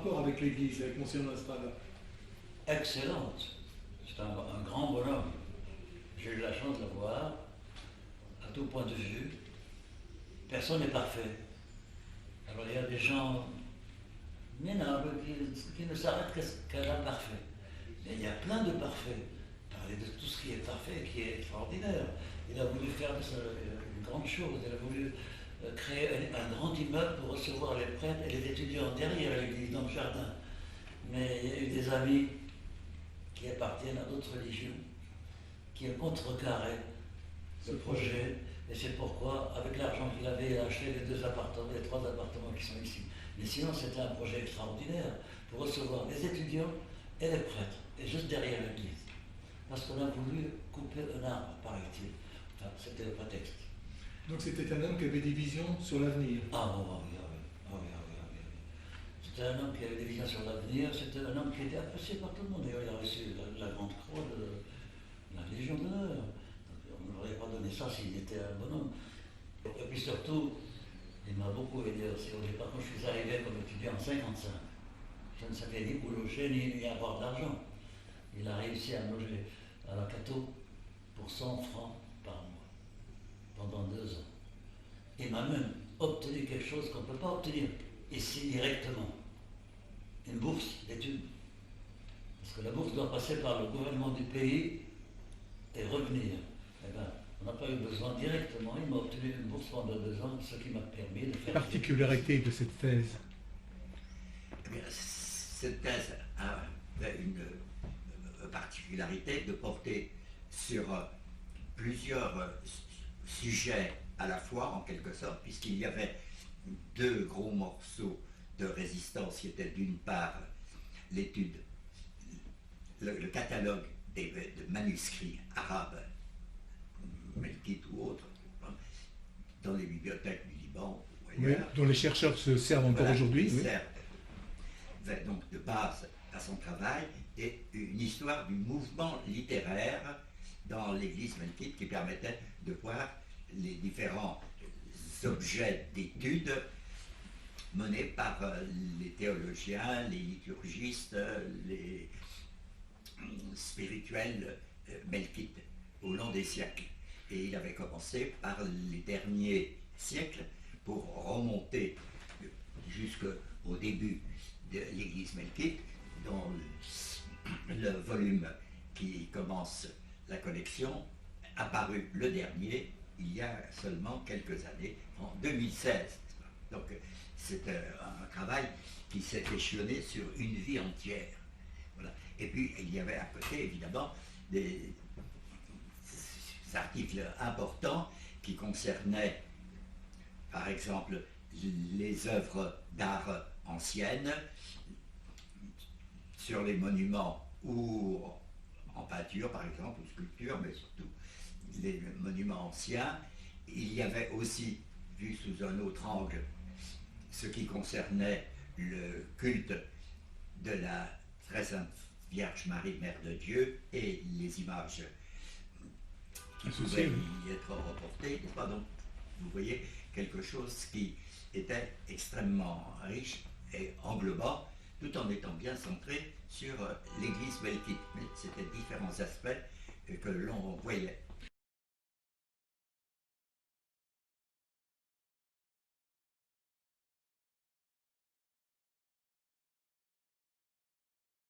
rapport avec l'Église, avec Monseigneur Estrada? Excellente. C'est un grand bonhomme. J'ai eu la chance de le voir, à tout point de vue. Personne n'est parfait. Alors il y a des gens minables qui ne s'arrêtent qu'à l'imparfait. Mais il y a plein de parfaits. Parler de tout ce qui est parfait, qui est extraordinaire. Il a voulu faire une grande chose. Il a voulu créer un grand immeuble pour recevoir les prêtres et les étudiants derrière l'église, dans le jardin. Mais il y a eu des amis qui appartiennent à d'autres religions, qui ont contrecarré ce projet. Et c'est pourquoi, avec l'argent qu'il avait, il a acheté les 3 appartements qui sont ici. Mais sinon, c'était un projet extraordinaire pour recevoir les étudiants et les prêtres, et juste derrière l'église. Parce qu'on a voulu couper un arbre, paraît-il. Enfin, c'était le prétexte. Donc c'était un homme qui avait des visions sur l'avenir. Ah oui. C'était un homme qui avait des visions sur l'avenir, c'était un homme qui était apprécié par tout le monde. D'ailleurs, il a reçu la grande croix de la Légion d'honneur. On ne l'aurait pas donné ça s'il était un bonhomme. Et puis surtout, il m'a beaucoup aidé aussi. Au départ, quand je suis arrivé comme étudiant en 55, je ne savais ni où loger, ni avoir d'argent. Il a réussi à me loger à la Cato pour 100 francs par mois, pendant 2 ans. Il m'a même obtenu quelque chose qu'on ne peut pas obtenir ici directement. Une bourse d'études. Parce que la bourse doit passer par le gouvernement du pays et revenir. Eh bien, on n'a pas eu besoin directement. Il m'a obtenu une bourse pendant 2 ans, ce qui m'a permis de faire... Particularité de cette thèse? Eh bien, cette thèse avait une particularité de porter sur plusieurs sujets à la fois, en quelque sorte, puisqu'il y avait 2 gros morceaux de résistance qui étaient d'une part l'étude, le catalogue de manuscrits arabes, melkites ou autres, dans les bibliothèques du Liban ou ailleurs. Oui, dont les chercheurs se servent encore aujourd'hui. Oui. Servent donc de base à son travail, et une histoire du mouvement littéraire dans l'église melkite qui permettait de voir les différents objets d'étude menés par les théologiens, les liturgistes, les spirituels melkites au long des siècles. Et il avait commencé par les derniers siècles pour remonter jusqu'au début de l'église melkite, dont le volume qui commence la collection apparu le dernier il y a seulement quelques années, en 2016. Donc c'est un travail qui s'est échelonné sur une vie entière. Voilà. Et puis il y avait à côté évidemment des articles importants qui concernaient par exemple les œuvres d'art anciennes, sur les monuments ou en peinture par exemple, ou sculpture, mais surtout les monuments anciens. Il y avait aussi, vu sous un autre angle, ce qui concernait le culte de la très sainte Vierge Marie, Mère de Dieu, et les images qui pouvaient y être reportées, n'est-ce pas? Donc, vous voyez, quelque chose qui était extrêmement riche et englobant, tout en étant bien centré sur l'église melkite. Mais c'était différents aspects que l'on voyait.